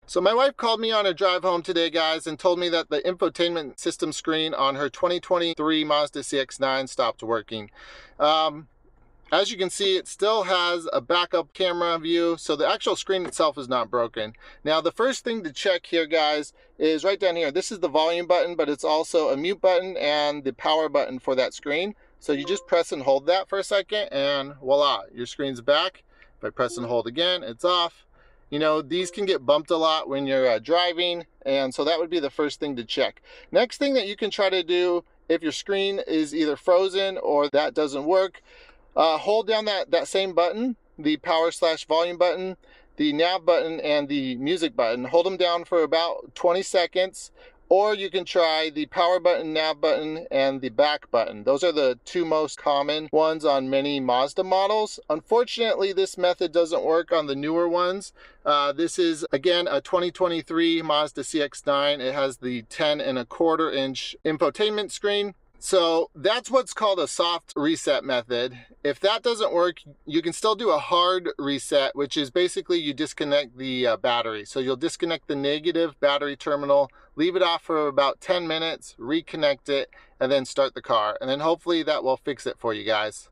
So my wife called me on a drive home today, guys, and told me that the infotainment system screen on her 2023 Mazda CX-9 stopped working. As you can see, it still has a backup camera view, so the actual screen itself is not broken. Now, the first thing to check here, guys, is right down here. This is the volume button, but it's also a mute button and the power button for that screen. So you just press and hold that for a second, and voila, your screen's back. If I press and hold again, it's off. You know, these can get bumped a lot when you're driving, and so that would be the first thing to check. Next thing that you can try to do if your screen is either frozen or that doesn't work, hold down that same button, the power/volume button, the nav button, and the music button. Hold them down for about 20 seconds, or you can try the power button, nav button, and the back button. Those are the two most common ones on many Mazda models. Unfortunately, this method doesn't work on the newer ones. This is, again, a 2023 Mazda CX-9. It has the 10.25-inch infotainment screen. So that's what's called a soft reset method. If that doesn't work, you can still do a hard reset, which is basically you disconnect the battery. So you'll disconnect the negative battery terminal, leave it off for about 10 minutes, reconnect it, and then start the car. And then hopefully that will fix it for you guys.